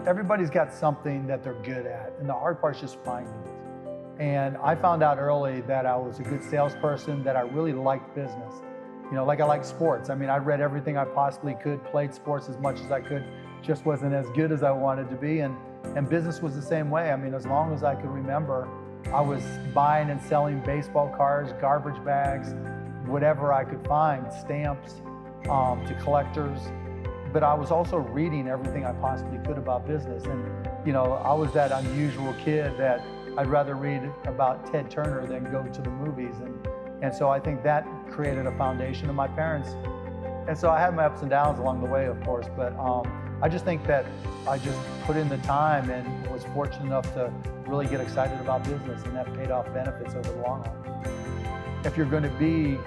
Everybody's got something that they're good at, and the hard part is just finding it. And I found out early that I was a good salesperson, that I really liked business. You know, like I like sports. I mean, I read everything I possibly could, played sports as much as I could, just wasn't as good as I wanted to be. And business was the same way. I mean, as long as I could remember, I was buying and selling baseball cards, garbage bags, whatever I could find, stamps, to collectors. But I was also reading everything I possibly could about business. And, you know, I was that unusual kid that I'd rather read about Ted Turner than go to the movies. And so I think that created a foundation of my parents. And so I had my ups and downs along the way, of course, but I just think that I just put in the time and was fortunate enough to really get excited about business, and that paid off benefits over the long run. If you're going to be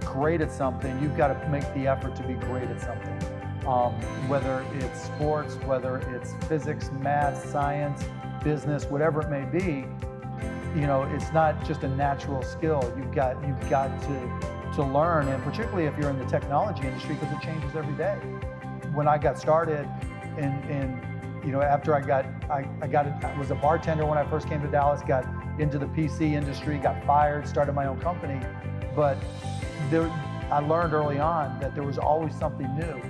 great at something, you've got to make the effort to be great at something. Whether it's sports, whether it's physics, math, science, business, whatever it may be, you know, it's not just a natural skill. You've got to learn, and particularly if you're in the technology industry, because it changes every day. When I got started, you know, after I was a bartender when I first came to Dallas, got into the PC industry, got fired, started my own company, but I learned early on that there was always something new.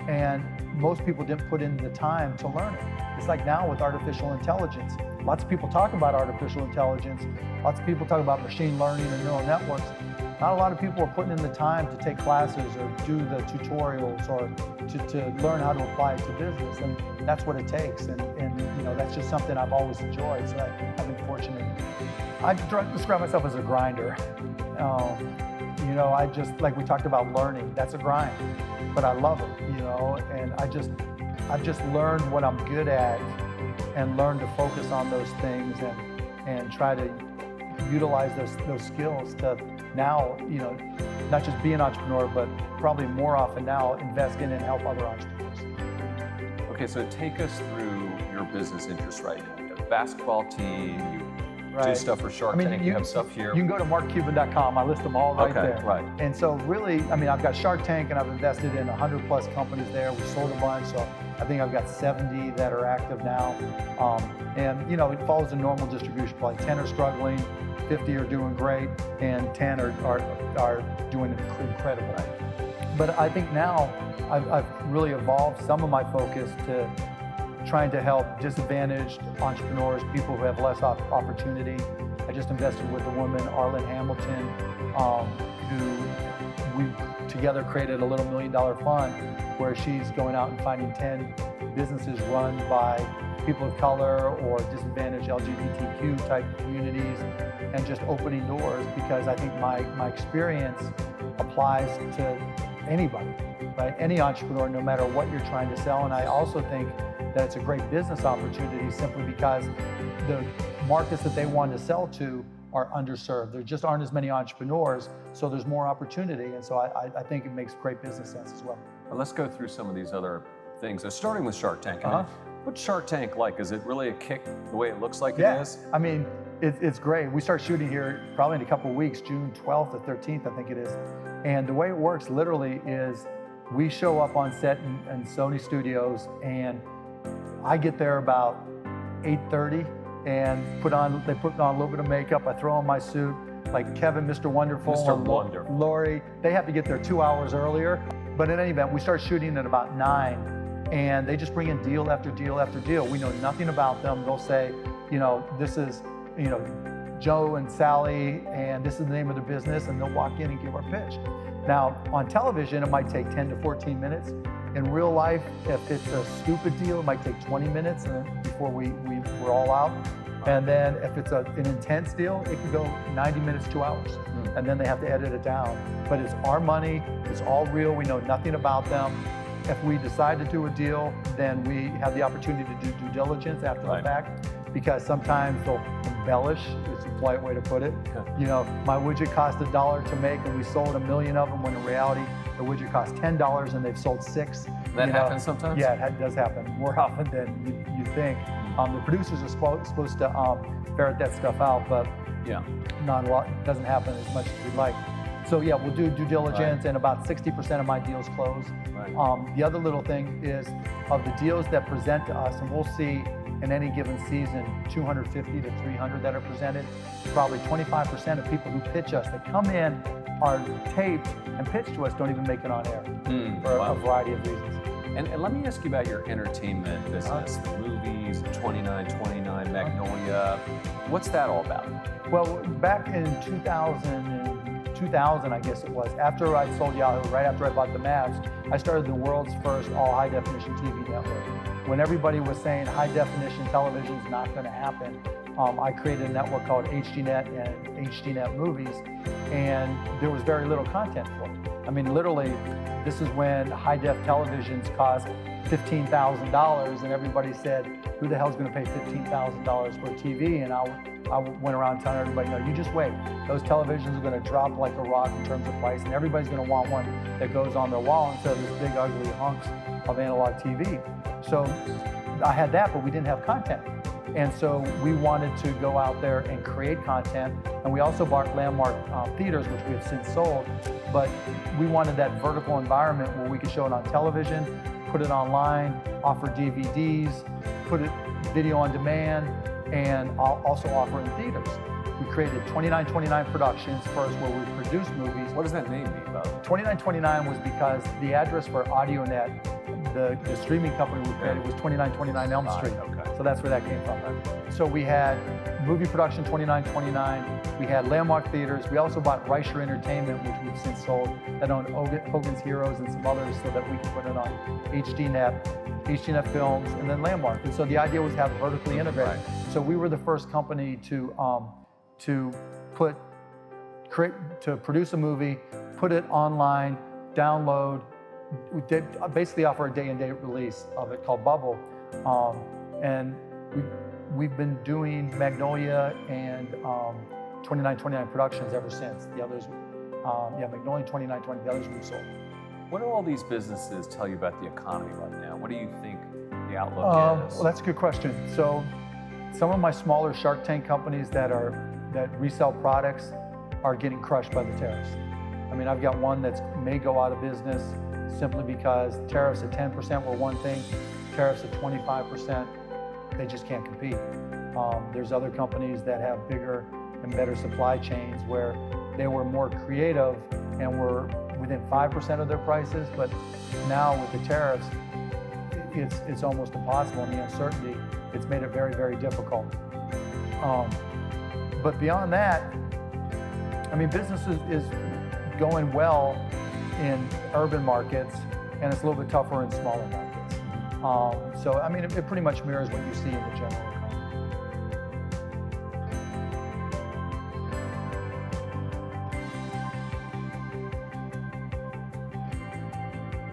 And most people didn't put in the time to learn it. It's like now with artificial intelligence. Lots of people talk about artificial intelligence. Lots of people talk about machine learning and neural networks. Not a lot of people are putting in the time to take classes or do the tutorials or to learn how to apply it to business. And that's what it takes. And you know, that's just something I've always enjoyed. So I've been fortunate. I describe myself as a grinder. You know, I just, like we talked about learning, that's a grind, but I love it, you know, and I've just learned what I'm good at and learned to focus on those things and try to utilize those skills to now, you know, not just be an entrepreneur, but probably more often now invest in and help other entrepreneurs. Okay, so take us through your business interests right now. You have a basketball team, you do stuff for Shark Tank, you have stuff here. You can go to markcuban.com, I list them all right there. Right. And so really, I mean, I've got Shark Tank and I've invested in 100 plus companies there. We sold a bunch, so I think I've got 70 that are active now. And you know, it follows a normal distribution. Probably 10 are struggling, 50 are doing great, and 10 are doing incredible. But I think now I've really evolved some of my focus to trying to help disadvantaged entrepreneurs, people who have less opportunity. I just invested with a woman, Arlen Hamilton, who we together created a little $1 million fund where she's going out and finding 10 businesses run by people of color or disadvantaged LGBTQ type communities, and just opening doors, because I think my experience applies to anybody, right? Any entrepreneur, no matter what you're trying to sell. And I also think that it's a great business opportunity simply because the markets that they want to sell to are underserved. There just aren't as many entrepreneurs, so there's more opportunity. And so I think it makes great business sense as well. Well, let's go through some of these other things. So starting with Shark Tank. I mean, what's Shark Tank like? Is it really a kick the way it looks like it is? I mean, it's great. We start shooting here probably in a couple of weeks, June 12th or 13th, I think it is. And the way it works literally is we show up on set in Sony Studios, and I get there about 8:30 and they put on a little bit of makeup. I throw on my suit, like Kevin, Mr. Wonderful, Mr. Wonderful, Lori. They have to get there 2 hours earlier. But in any event, we start shooting at about 9, and they just bring in deal after deal after deal. We know nothing about them. They'll say, you know, this is, you know, Joe and Sally, and this is the name of the business, and they'll walk in and give our pitch. Now, on television, it might take 10 to 14 minutes. In real life, if it's a stupid deal, it might take 20 minutes before we're all out. And then if it's an intense deal, it can go 90 minutes, 2 hours. And then they have to edit it down. But it's our money, it's all real, we know nothing about them. If we decide to do a deal, then we have the opportunity to do due diligence after the fact, because sometimes they'll embellish, it's a polite way to put it. You know, my widget cost $1 to make and we sold 1 million of them, when in reality, the widget cost $10 and they've sold 6. That happens sometimes? Yeah, it does happen more often than you think. The producers are supposed to ferret that stuff out, but not a lot, it doesn't happen as much as we'd like. So yeah, we'll do due diligence, and about 60% of my deals close. Right. The other little thing is, of the deals that present to us, and we'll see in any given season 250 to 300 that are presented, probably 25% of people who pitch us that come in are taped and pitched to us don't even make it on air for a variety of reasons. And let me ask you about your entertainment business, the movies, 2929, Magnolia. What's that all about? Well, back in 2000, I guess it was, after I sold Yahoo, right after I bought the Mavs, I started the world's first all high definition TV network. When everybody was saying high definition television is not going to happen, I created a network called HDNet and HDNet Movies, and there was very little content for it. I mean, literally, this is when high def televisions cost $15,000, and everybody said, who the hell's going to pay $15,000 for a TV? And I went around telling everybody, no, you just wait. Those televisions are going to drop like a rock in terms of price, and everybody's going to want one that goes on their wall instead of this big ugly hunks of analog TV. So I had that, but we didn't have content. And so we wanted to go out there and create content. And we also bought Landmark Theaters, which we have since sold. But we wanted that vertical environment where we could show it on television, put it online, offer DVDs, put it video on demand, and also offer in theaters. We created 2929 Productions first, where we produced movies. What does that name mean, Bob? 2929 was because the address for AudioNet, the streaming company we created, was 2929 Elm Street. Okay. So that's where that came from. So we had movie production 2929, we had Landmark Theaters, we also bought Reicher Entertainment, which we've since sold, that owned Hogan's Heroes and some others, so that we could put it on HDNet Films, and then Landmark. And so the idea was to have it vertically integrated. Right. So we were the first company to produce a movie, put it online, download. We did basically offer a day-and-date release of it called Bubble, and we've been doing Magnolia and 2929 Productions ever since. The others, Magnolia, 2920, the others we've sold. What do all these businesses tell you about the economy right now? What do you think the outlook is? Well, that's a good question. So some of my smaller Shark Tank companies that resell products are getting crushed by the tariffs. I mean, I've got one that may go out of business simply because tariffs at 10% were one thing, tariffs at 25%, they just can't compete. There's other companies that have bigger and better supply chains where they were more creative and were within 5% of their prices, but now with the tariffs, it's almost impossible, and the uncertainty, it's made it very, very difficult. But beyond that, I mean, business is going well in urban markets, and it's a little bit tougher in smaller markets. So, I mean, it pretty much mirrors what you see in the general economy.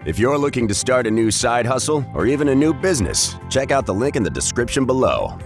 If you're looking to start a new side hustle or even a new business, check out the link in the description below.